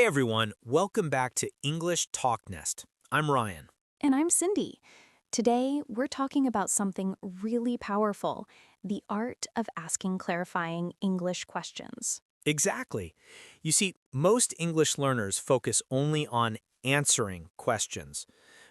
Hey everyone, welcome back to English TalkNest. I'm Ryan. And I'm Cindy. Today, we're talking about something really powerful, the art of asking clarifying English questions. Exactly. You see, most English learners focus only on answering questions.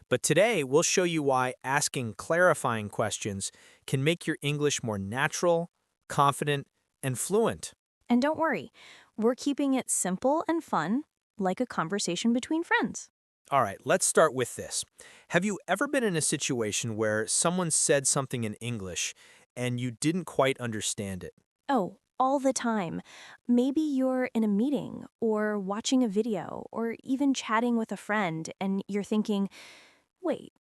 But today, we'll show you why asking clarifying questions can make your English more natural, confident, and fluent. And don't worry, we're keeping it simple and fun, like a conversation between friends. All right, let's start with this. Have you ever been in a situation where someone said something in English and you didn't quite understand it? Oh, all the time. Maybe you're in a meeting or watching a video or even chatting with a friend and you're thinking, wait,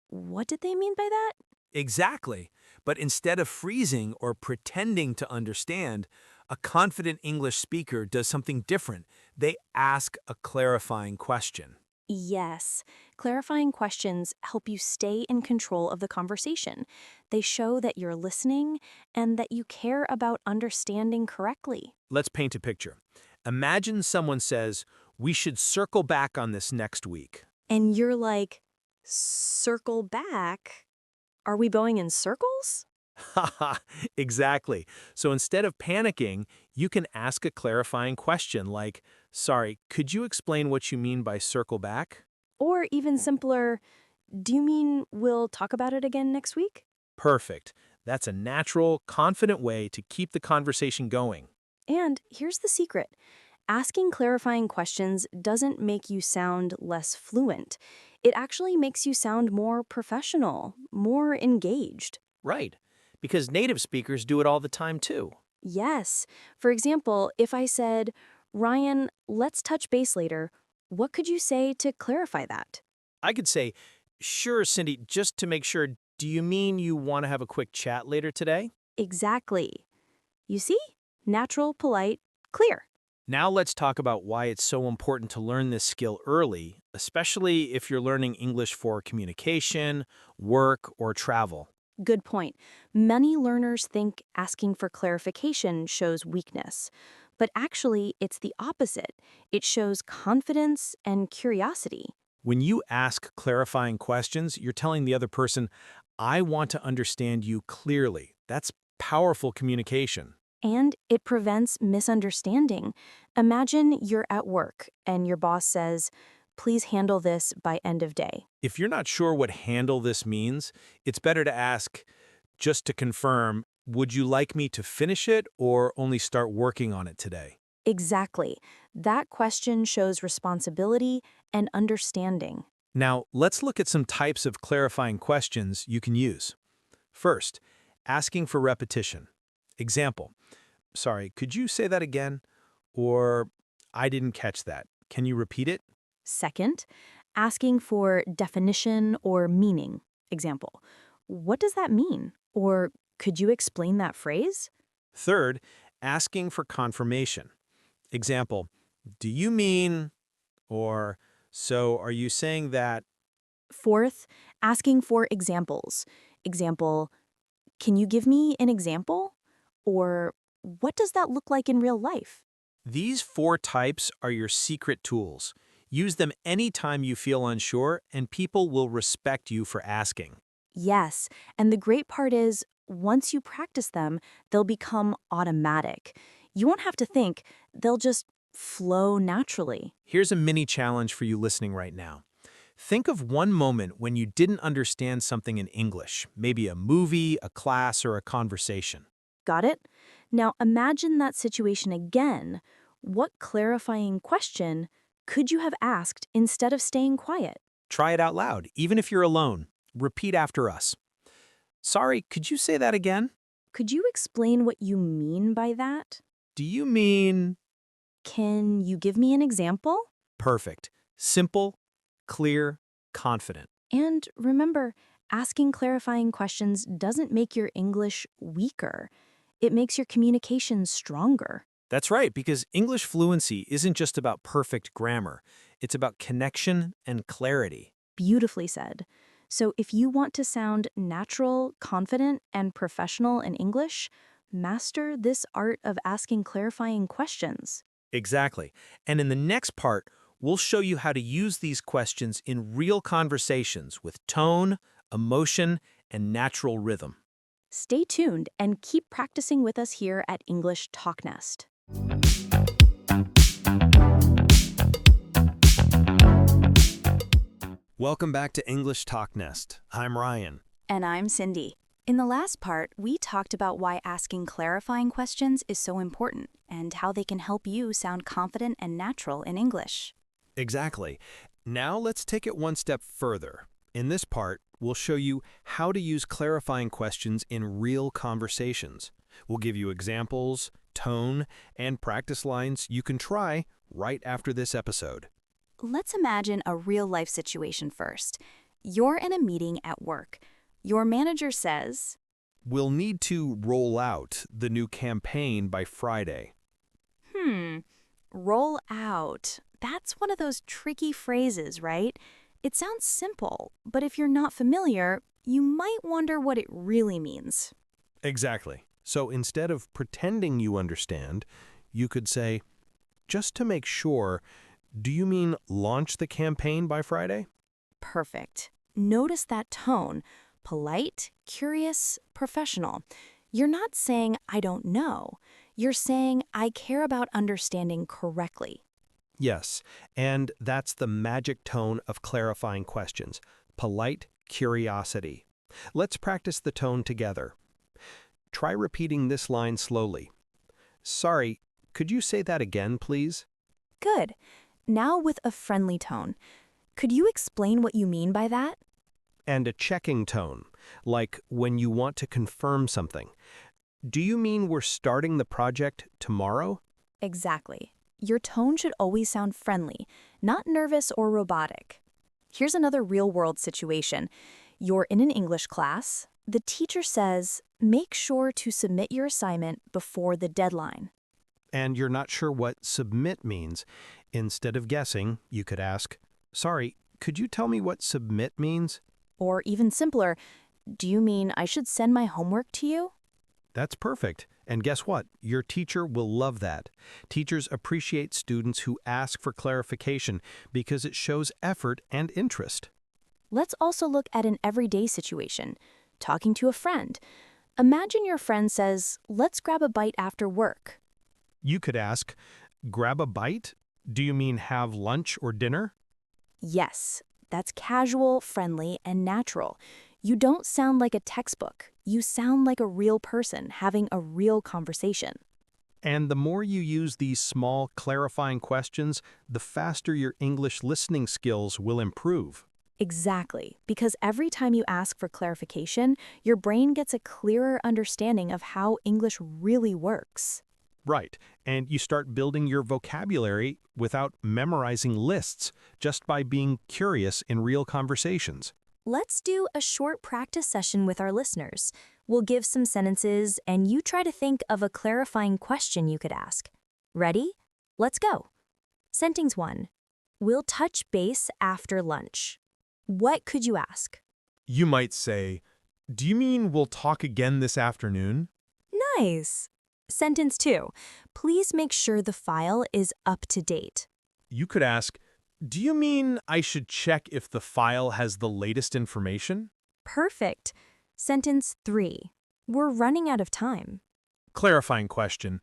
what did they mean by that? Exactly. But instead of freezing or pretending to understand, a confident English speaker does something different. They ask a clarifying question. Yes, clarifying questions help you stay in control of the conversation. They show that you're listening and that you care about understanding correctly. Let's paint a picture. Imagine someone says, "We should circle back on this next week." And you're like, circle back? Are we going in circles? Haha, exactly. So instead of panicking, you can ask a clarifying question like, "Sorry, could you explain what you mean by circle back?" Or even simpler, do you mean we'll talk about it again next week? Perfect. That's a natural, confident way to keep the conversation going. And here's the secret. Asking clarifying questions doesn't make you sound less fluent. It actually makes you sound more professional, more engaged. Right. Because native speakers do it all the time too. Yes. For example, if I said, Ryan, let's touch base later, what could you say to clarify that? I could say, "Sure, Cindy, just to make sure, do you mean you want to have a quick chat later today?" Exactly. You see? Natural, polite, clear. Now let's talk about why it's so important to learn this skill early, especially if you're learning English for communication, work, or travel. Good point. Many learners think asking for clarification shows weakness, but actually, it's the opposite. It shows confidence and curiosity. When you ask clarifying questions, you're telling the other person, "I want to understand you clearly." That's powerful communication. And it prevents misunderstanding. Imagine you're at work and your boss says, please handle this by end of day. If you're not sure what "handle this" means, it's better to ask, just to confirm, "Would you like me to finish it or only start working on it today?" Exactly. That question shows responsibility and understanding. Now, let's look at some types of clarifying questions you can use. First, asking for repetition. Example, "Sorry, could you say that again?" Or, "I didn't catch that. Can you repeat it?" Second, asking for definition or meaning. Example, what does that mean? Or could you explain that phrase? Third, asking for confirmation. Example, "Do you mean," or, "So are you saying that?" Fourth, asking for examples. Example, can you give me an example? Or what does that look like in real life? These four types are your secret tools. Use them anytime you feel unsure, and people will respect you for asking. Yes, and the great part is, once you practice them, they'll become automatic. You won't have to think, they'll just flow naturally. Here's a mini challenge for you listening right now. Think of one moment when you didn't understand something in English, maybe a movie, a class, or a conversation. Got it? Now imagine that situation again. What clarifying question could you have asked instead of staying quiet? Try it out loud, even if you're alone. Repeat after us. "Sorry, could you say that again?" Could you explain what you mean by that? "Do you mean—" Can you give me an example? Perfect. Simple, clear, confident. And remember, asking clarifying questions doesn't make your English weaker. It makes your communication stronger. That's right, because English fluency isn't just about perfect grammar. It's about connection and clarity. Beautifully said. So if you want to sound natural, confident, and professional in English, master this art of asking clarifying questions. Exactly. And in the next part, we'll show you how to use these questions in real conversations with tone, emotion, and natural rhythm. Stay tuned and keep practicing with us here at English TalkNest. Welcome back to English TalkNest. I'm Ryan. And I'm Cindy. In the last part, we talked about why asking clarifying questions is so important and how they can help you sound confident and natural in English. Exactly. Now let's take it one step further. In this part, we'll show you how to use clarifying questions in real conversations. We'll give you examples, tone, and practice lines you can try right after this episode. Let's imagine a real-life situation first. You're in a meeting at work. Your manager says, We'll need to roll out the new campaign by Friday. roll out. That's one of those tricky phrases, right? It sounds simple, but if you're not familiar, you might wonder what it really means. Exactly. So instead of pretending you understand, you could say, just to make sure, do you mean launch the campaign by Friday? Perfect. Notice that tone. Polite, curious, professional. You're not saying, I don't know. You're saying, I care about understanding correctly. Yes, and that's the magic tone of clarifying questions. Polite curiosity. Let's practice the tone together. Try repeating this line slowly. Sorry, could you say that again, please? Good. Now with a friendly tone. Could you explain what you mean by that? And a checking tone, like when you want to confirm something. Do you mean we're starting the project tomorrow? Exactly. Your tone should always sound friendly, not nervous or robotic. Here's another real-world situation. You're in an English class. The teacher says, make sure to submit your assignment before the deadline. And you're not sure what submit means. Instead of guessing, you could ask, sorry, could you tell me what submit means? Or even simpler, do you mean I should send my homework to you? That's perfect. And guess what? Your teacher will love that. Teachers appreciate students who ask for clarification because it shows effort and interest. Let's also look at an everyday situation. Talking to a friend. Imagine your friend says, let's grab a bite after work. You could ask, grab a bite? Do you mean have lunch or dinner? Yes, that's casual, friendly, and natural. You don't sound like a textbook. You sound like a real person having a real conversation. And the more you use these small, clarifying questions, the faster your English listening skills will improve. Exactly, because every time you ask for clarification, your brain gets a clearer understanding of how English really works. Right, and you start building your vocabulary without memorizing lists, just by being curious in real conversations. Let's do a short practice session with our listeners. We'll give some sentences, and you try to think of a clarifying question you could ask. Ready? Let's go. Sentence 1. We'll touch base after lunch. What could you ask? You might say, do you mean we'll talk again this afternoon? Nice. Sentence 2. Please make sure the file is up to date. You could ask, do you mean I should check if the file has the latest information? Perfect. Sentence 3. We're running out of time. Clarifying question.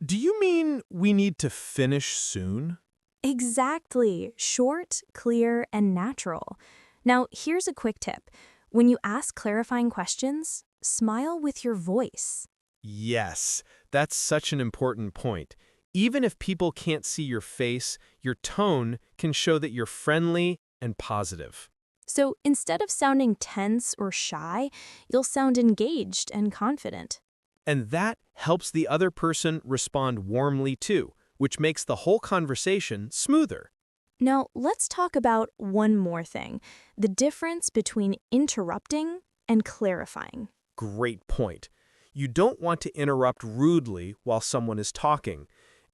Do you mean we need to finish soon? Exactly. Short, clear, and natural. Now, here's a quick tip. When you ask clarifying questions, smile with your voice. Yes, that's such an important point. Even if people can't see your face, your tone can show that you're friendly and positive. So instead of sounding tense or shy, you'll sound engaged and confident. And that helps the other person respond warmly too, which makes the whole conversation smoother. Now, let's talk about one more thing, the difference between interrupting and clarifying. Great point. You don't want to interrupt rudely while someone is talking.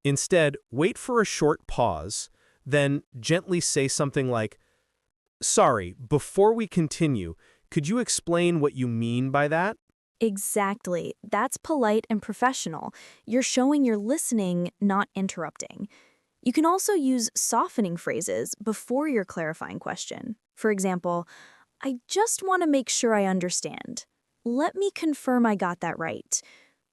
Instead, wait for a short pause, then gently say something like, sorry, before we continue, could you explain what you mean by that? Exactly. That's polite and professional. You're showing you're listening, not interrupting. You can also use softening phrases before your clarifying question. For example, I just want to make sure I understand. Let me confirm I got that right.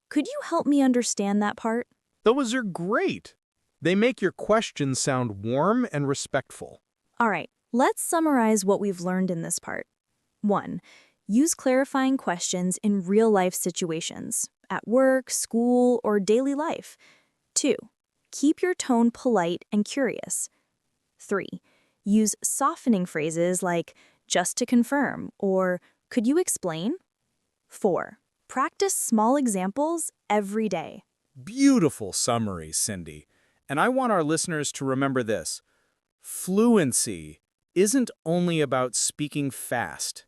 Could you help me understand that part? Those are great. They make your questions sound warm and respectful. All right, let's summarize what we've learned in this part. 1. Use clarifying questions in real life situations, at work, school, or daily life. 2. Keep your tone polite and curious. 3. Use softening phrases like just to confirm or could you explain? 4. Practice small examples every day. Beautiful summary, Cindy. And I want our listeners to remember this. Fluency isn't only about speaking fast.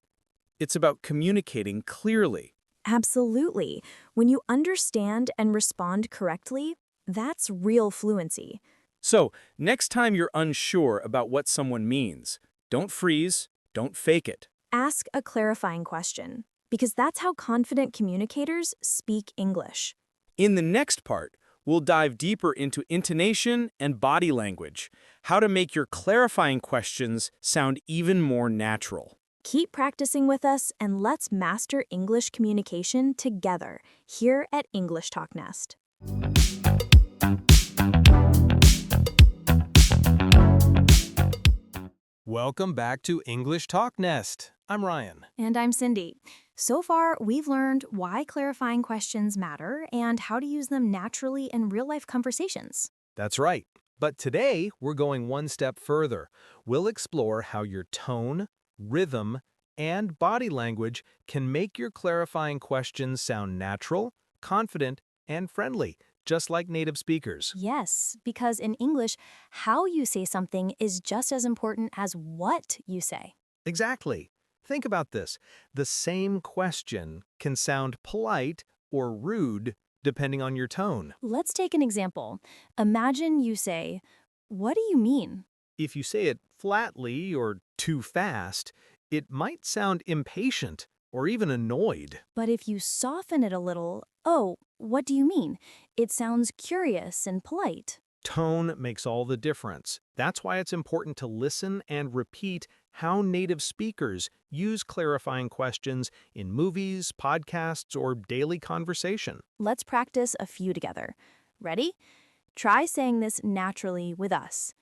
It's about communicating clearly. Absolutely. When you understand and respond correctly, that's real fluency. So, next time you're unsure about what someone means, don't freeze, don't fake it. Ask a clarifying question, because that's how confident communicators speak English. In the next part, we'll dive deeper into intonation and body language, how to make your clarifying questions sound even more natural. Keep practicing with us and let's master English communication together here at English TalkNest. Welcome back to English TalkNest. I'm Ryan. And I'm Cindy. So far, we've learned why clarifying questions matter and how to use them naturally in real-life conversations. That's right. But today, we're going one step further. We'll explore how your tone, rhythm, and body language can make your clarifying questions sound natural, confident, and friendly, just like native speakers. Yes, because in English, how you say something is just as important as what you say. Exactly. Think about this. The same question can sound polite or rude depending on your tone. Let's take an example. Imagine you say, "What do you mean?" If you say it flatly or too fast, it might sound impatient or even annoyed. But if you soften it a little, "Oh, what do you mean?" It sounds curious and polite. Tone makes all the difference. That's why it's important to listen and repeat how native speakers use clarifying questions in movies, podcasts, or daily conversation. Let's practice a few together. Ready? Try saying this naturally with us.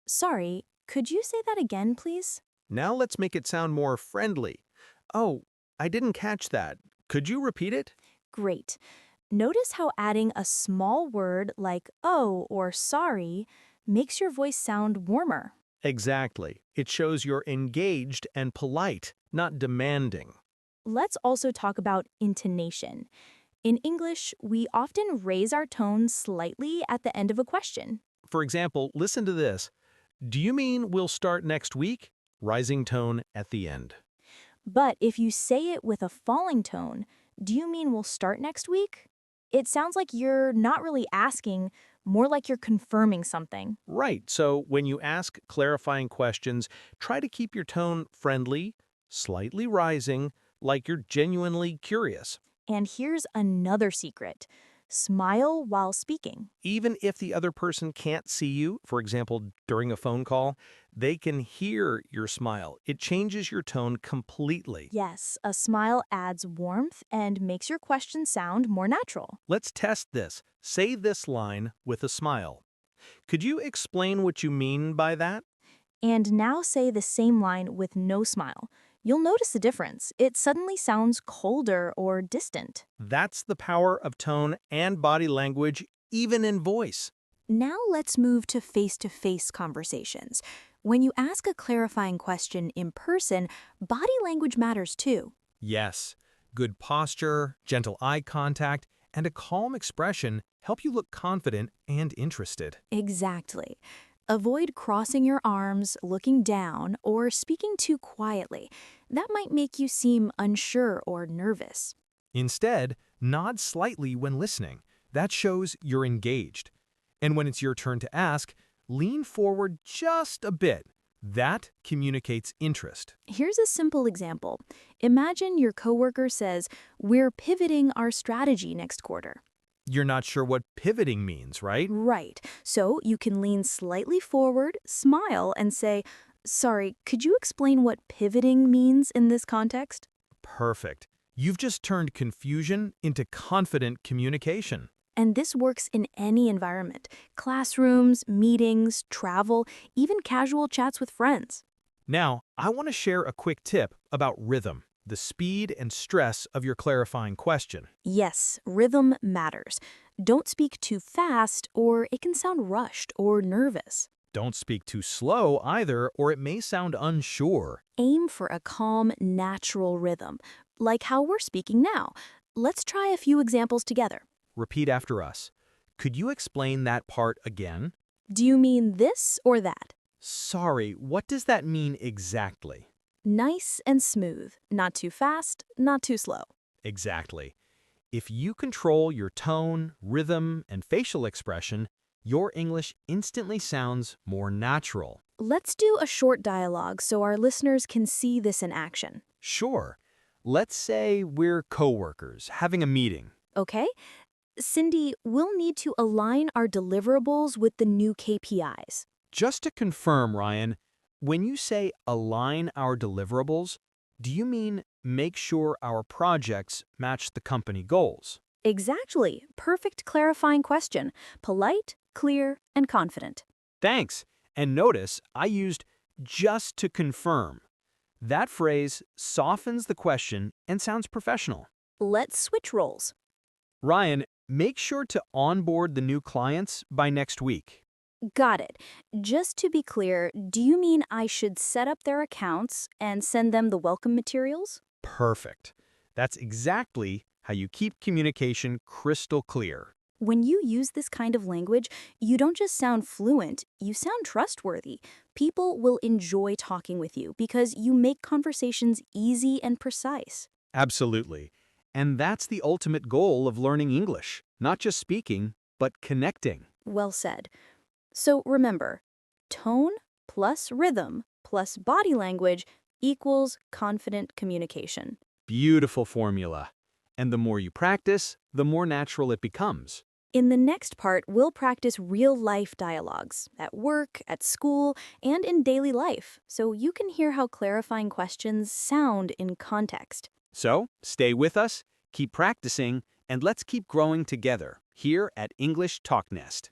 Sorry, could you say that again, please? Now let's make it sound more friendly. Oh, I didn't catch that. Could you repeat it? Great. Notice how adding a small word like oh or sorry makes your voice sound warmer. Exactly. It shows you're engaged and polite, not demanding. Let's also talk about intonation. In English, we often raise our tone slightly at the end of a question. For example, listen to this. Do you mean we'll start next week? Rising tone at the end. But if you say it with a falling tone, do you mean we'll start next week? It sounds like you're not really asking, more like you're confirming something. Right. So when you ask clarifying questions, try to keep your tone friendly, slightly rising, like you're genuinely curious. And here's another secret. Smile while speaking. Even if the other person can't see you, for example, during a phone call, they can hear your smile. It changes your tone completely. Yes, a smile adds warmth and makes your question sound more natural. Let's test this. Say this line with a smile. Could you explain what you mean by that? And now say the same line with no smile. You'll notice the difference. It suddenly sounds colder or distant. That's the power of tone and body language, even in voice. Now let's move to face-to-face conversations. When you ask a clarifying question in person, body language matters too. Yes, good posture, gentle eye contact, and a calm expression help you look confident and interested. Exactly. Avoid crossing your arms, looking down, or speaking too quietly. That might make you seem unsure or nervous. Instead, nod slightly when listening. That shows you're engaged. And when it's your turn to ask, lean forward just a bit. That communicates interest. Here's a simple example. Imagine your coworker says, "We're pivoting our strategy next quarter." You're not sure what pivoting means, right? Right. So you can lean slightly forward, smile, and say, "Sorry, could you explain what pivoting means in this context?" Perfect. You've just turned confusion into confident communication. And this works in any environment: classrooms, meetings, travel, even casual chats with friends. Now, I want to share a quick tip about rhythm, the speed and stress of your clarifying question. Yes, rhythm matters. Don't speak too fast, or it can sound rushed or nervous. Don't speak too slow either, or it may sound unsure. Aim for a calm, natural rhythm, like how we're speaking now. Let's try a few examples together. Repeat after us. Could you explain that part again? Do you mean this or that? Sorry, what does that mean exactly? Nice and smooth, not too fast, not too slow. Exactly. If you control your tone, rhythm, and facial expression, your English instantly sounds more natural. Let's do a short dialogue so our listeners can see this in action. Sure. Let's say we're coworkers having a meeting. Okay? Cindy, we'll need to align our deliverables with the new KPIs. Just to confirm, Ryan, when you say align our deliverables, do you mean make sure our projects match the company goals? Exactly. Perfect clarifying question. Polite, clear, and confident. Thanks. And notice I used just to confirm. That phrase softens the question and sounds professional. Let's switch roles. Ryan, make sure to onboard the new clients by next week. Got it. Just to be clear, do you mean I should set up their accounts and send them the welcome materials? Perfect. That's exactly how you keep communication crystal clear. When you use this kind of language, you don't just sound fluent, you sound trustworthy. People will enjoy talking with you because you make conversations easy and precise. Absolutely. And that's the ultimate goal of learning English. Not just speaking, but connecting. Well said. So remember, tone plus rhythm plus body language equals confident communication. Beautiful formula. And the more you practice, the more natural it becomes. In the next part, we'll practice real-life dialogues at work, at school, and in daily life, so you can hear how clarifying questions sound in context. So, stay with us, keep practicing, and let's keep growing together here at English TalkNest.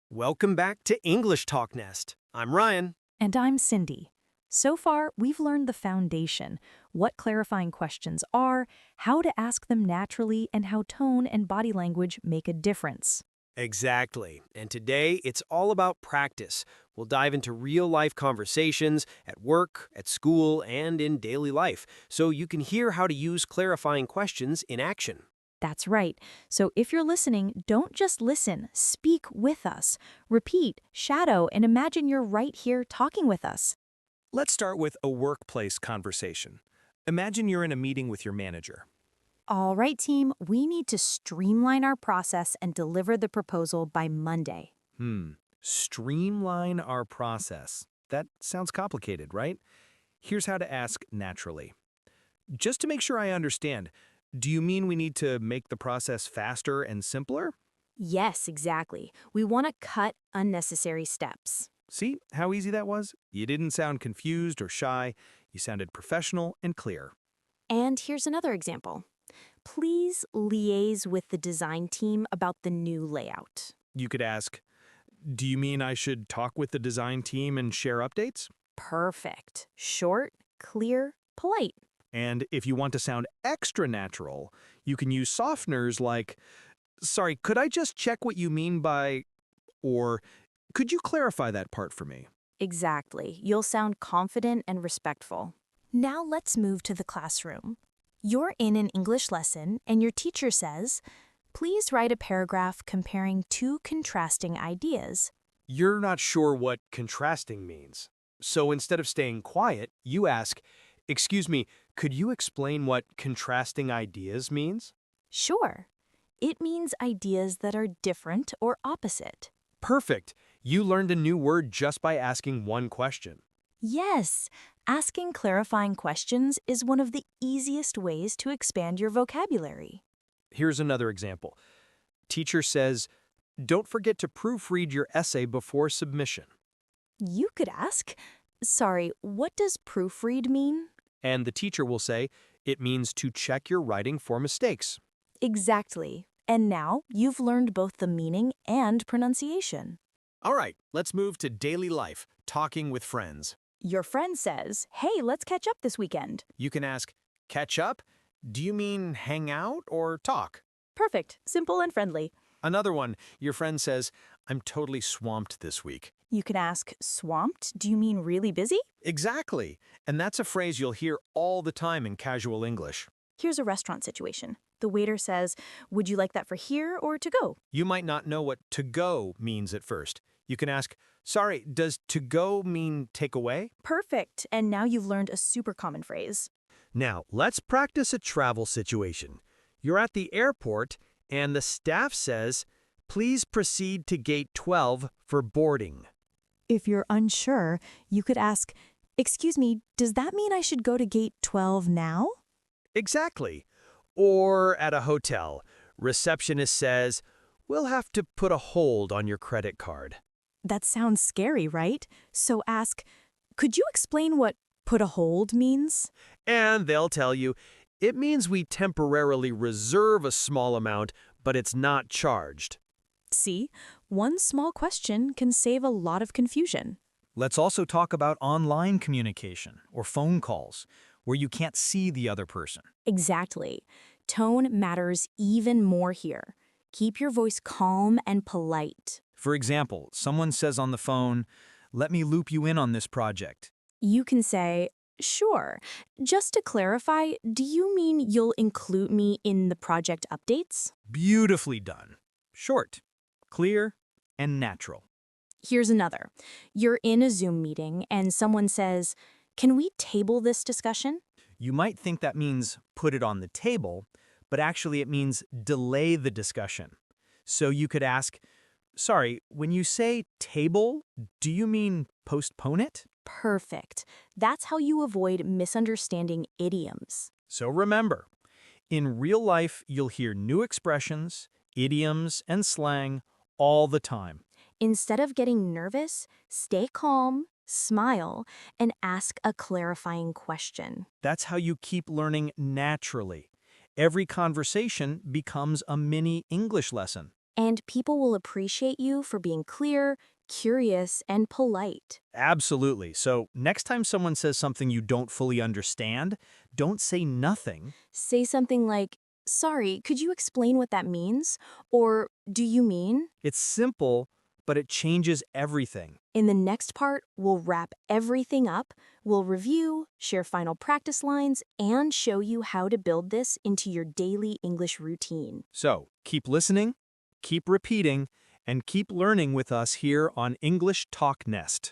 Welcome back to English TalkNest. I'm Ryan. And I'm Cindy. So far, we've learned the foundation, what clarifying questions are, how to ask them naturally, and how tone and body language make a difference. Exactly. And today, it's all about practice. We'll dive into real-life conversations at work, at school, and in daily life, so you can hear how to use clarifying questions in action. That's right. So if you're listening, don't just listen, speak with us. Repeat, shadow, and imagine you're right here talking with us. Let's start with a workplace conversation. Imagine you're in a meeting with your manager. All right, team, we need to streamline our process and deliver the proposal by Monday. Streamline our process. That sounds complicated, right? Here's how to ask naturally. Just to make sure I understand, do you mean we need to make the process faster and simpler? Yes, exactly. We want to cut unnecessary steps. See how easy that was? You didn't sound confused or shy. You sounded professional and clear. And here's another example. Please liaise with the design team about the new layout. You could ask, do you mean I should talk with the design team and share updates? Perfect. Short, clear, polite. And if you want to sound extra natural, you can use softeners like, sorry, could I just check what you mean by, or could you clarify that part for me? Exactly. You'll sound confident and respectful. Now let's move to the classroom. You're in an English lesson and your teacher says, please write a paragraph comparing two contrasting ideas. You're not sure what contrasting means. So instead of staying quiet, you ask, excuse me, could you explain what contrasting ideas means? Sure. It means ideas that are different or opposite. Perfect. You learned a new word just by asking one question. Yes, asking clarifying questions is one of the easiest ways to expand your vocabulary. Here's another example. Teacher says, don't forget to proofread your essay before submission. You could ask, sorry, what does proofread mean? And the teacher will say, it means to check your writing for mistakes. Exactly. And now you've learned both the meaning and pronunciation. All right, let's move to daily life, talking with friends. Your friend says, hey, let's catch up this weekend. You can ask, catch up? Do you mean hang out or talk? Perfect, simple and friendly. Another one, your friend says, I'm totally swamped this week. You can ask, swamped? Do you mean really busy? Exactly. And that's a phrase you'll hear all the time in casual English. Here's a restaurant situation. The waiter says, would you like that for here or to go? You might not know what to go means at first. You can ask, sorry, does to go mean take away? Perfect, and now you've learned a super common phrase. Now, let's practice a travel situation. You're at the airport, and the staff says, please proceed to gate 12 for boarding. If you're unsure, you could ask, excuse me, does that mean I should go to gate 12 now? Exactly. Or at a hotel, receptionist says, we'll have to put a hold on your credit card. That sounds scary, right? So ask, could you explain what put a hold means? And they'll tell you, it means we temporarily reserve a small amount, but it's not charged. See, one small question can save a lot of confusion. Let's also talk about online communication or phone calls, where you can't see the other person. Exactly. Tone matters even more here. Keep your voice calm and polite. For example, someone says on the phone, let me loop you in on this project. You can say, sure. Just to clarify, do you mean you'll include me in the project updates? Beautifully done. Short, clear, and natural. Here's another. You're in a Zoom meeting and someone says, can we table this discussion? You might think that means put it on the table, but actually it means delay the discussion. So you could ask, sorry, when you say table, do you mean postpone it? Perfect. That's how you avoid misunderstanding idioms. So remember, in real life, you'll hear new expressions, idioms, and slang all the time. Instead of getting nervous, stay calm, smile, and ask a clarifying question. That's how you keep learning naturally. Every conversation becomes a mini English lesson. And people will appreciate you for being clear, curious, and polite. Absolutely. So next time someone says something you don't fully understand, don't say nothing. Say something like, sorry, could you explain what that means? Or, do you mean? It's simple, but it changes everything. In the next part, we'll wrap everything up, we'll review, share final practice lines, and show you how to build this into your daily English routine. So keep listening, keep repeating, and keep learning with us here on English TalkNest.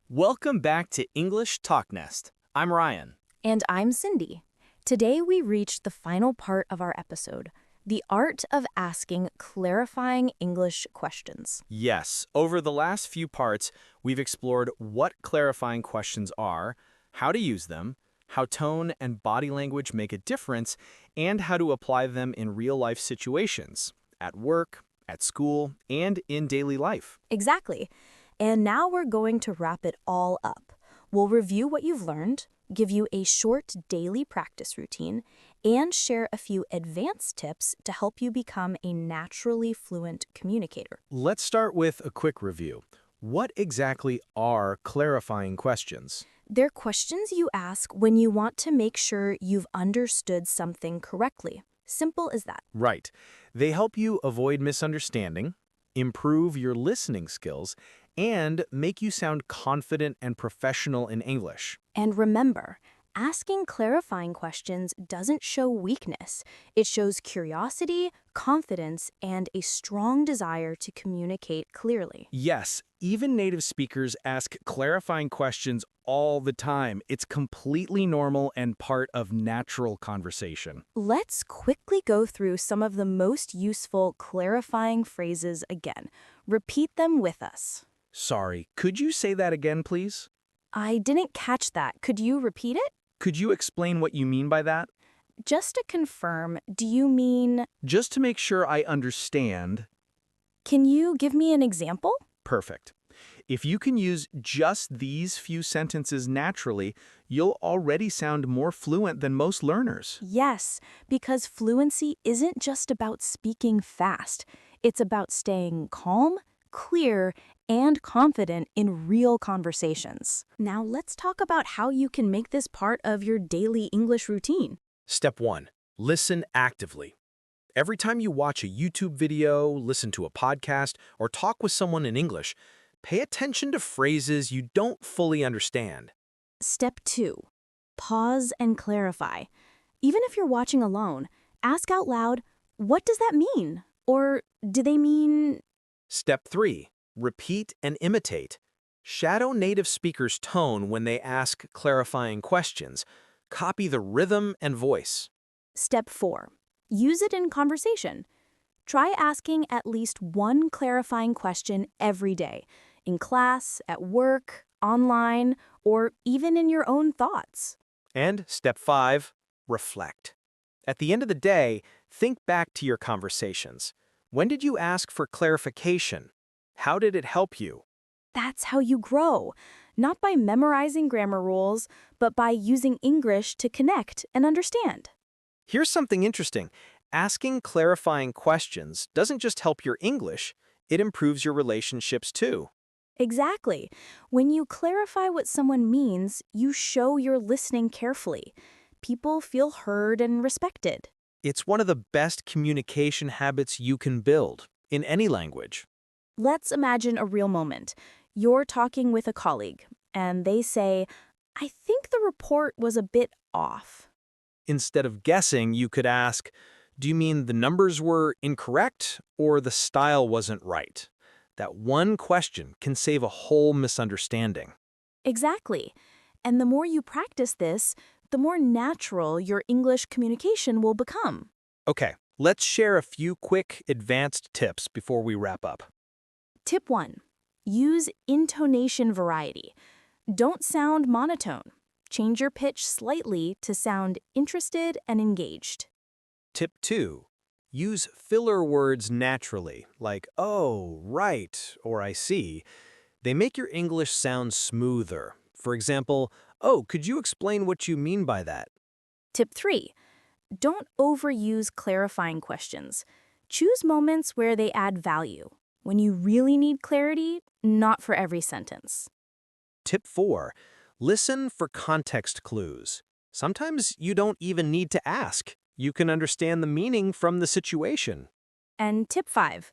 Welcome back to English TalkNest. I'm Ryan. And I'm Cindy. Today we reached the final part of our episode, the art of asking clarifying English questions. Yes, over the last few parts, we've explored what clarifying questions are, how to use them, how tone and body language make a difference, and how to apply them in real-life situations, at work, at school, and in daily life. Exactly. And now we're going to wrap it all up. We'll review what you've learned, give you a short daily practice routine, and share a few advanced tips to help you become a naturally fluent communicator. Let's start with a quick review. What exactly are clarifying questions? They're questions you ask when you want to make sure you've understood something correctly. Simple as that. Right. They help you avoid misunderstanding, improve your listening skills, and make you sound confident and professional in English. And remember, Asking clarifying questions doesn't show weakness. It shows curiosity, confidence, and a strong desire to communicate clearly. Yes, even native speakers ask clarifying questions all the time. It's completely normal and part of natural conversation. Let's quickly go through some of the most useful clarifying phrases again. Repeat them with us. Sorry, could you say that again, please? I didn't catch that. Could you repeat it? Could you explain what you mean by that? Just to confirm, do you mean, Just to make sure I understand. can you give me an example? Perfect. If you can use just these few sentences naturally, you'll already sound more fluent than most learners. Yes, because fluency isn't just about speaking fast. It's about staying calm, clear, and confident in real conversations. Now let's talk about how you can make this part of your daily English routine. Step 1. Listen actively. Every time you watch a YouTube video, listen to a podcast, or talk with someone in English, pay attention to phrases you don't fully understand. Step 2. Pause and clarify. Even if you're watching alone, ask out loud, what does that mean? Or do they mean... Step 3. Repeat and imitate. Shadow native speakers' tone when they ask clarifying questions. Copy the rhythm and voice. Step 4. Use it in conversation. Try asking at least one clarifying question every day, in class, at work, online, or even in your own thoughts. And step 5. Reflect. At the end of the day, think back to your conversations. When did you ask for clarification? How did it help you? That's how you grow, not by memorizing grammar rules, but by using English to connect and understand. Here's something interesting. Asking clarifying questions doesn't just help your English, it improves your relationships too. Exactly. When you clarify what someone means, you show you're listening carefully. People feel heard and respected. It's one of the best communication habits you can build in any language. Let's imagine a real moment. You're talking with a colleague, and they say, I think the report was a bit off. Instead of guessing, you could ask, do you mean the numbers were incorrect or the style wasn't right? That one question can save a whole misunderstanding. Exactly. And the more you practice this, the more natural your English communication will become. Okay, let's share a few quick advanced tips before we wrap up. Tip 1. Use intonation variety. Don't sound monotone. Change your pitch slightly to sound interested and engaged. Tip 2. Use filler words naturally, like, oh, right, or I see. They make your English sound smoother. For example, oh, could you explain what you mean by that? Tip 3. Don't overuse clarifying questions. Choose moments where they add value. When you really need clarity, not for every sentence. Tip 4. Listen for context clues. Sometimes you don't even need to ask. You can understand the meaning from the situation. And tip 5.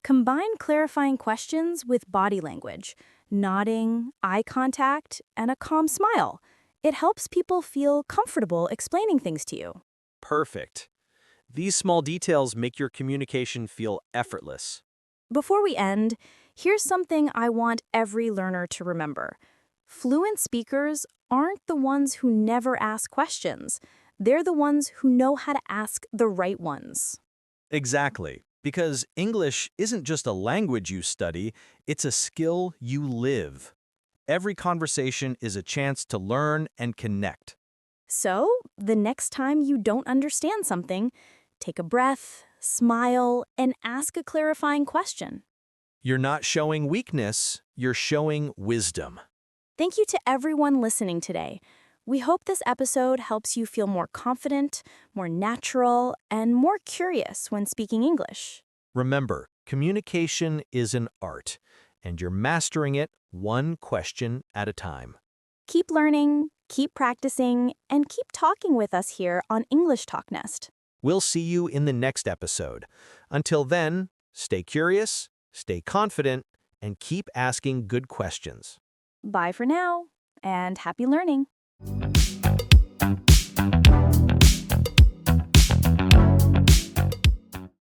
Combine clarifying questions with body language, nodding, eye contact, and a calm smile. It helps people feel comfortable explaining things to you. Perfect. These small details make your communication feel effortless. Before we end, here's something I want every learner to remember. Fluent speakers aren't the ones who never ask questions. They're the ones who know how to ask the right ones. Exactly. Because English isn't just a language you study, it's a skill you live. Every conversation is a chance to learn and connect. So, the next time you don't understand something, take a breath, smile, and ask a clarifying question. You're not showing weakness, you're showing wisdom. Thank you to everyone listening today. We hope this episode helps you feel more confident, more natural, and more curious when speaking English. Remember, communication is an art, and you're mastering it one question at a time. Keep learning, keep practicing, and keep talking with us here on English TalkNest. We'll see you in the next episode. Until then, stay curious, stay confident, and keep asking good questions. Bye for now, and happy learning.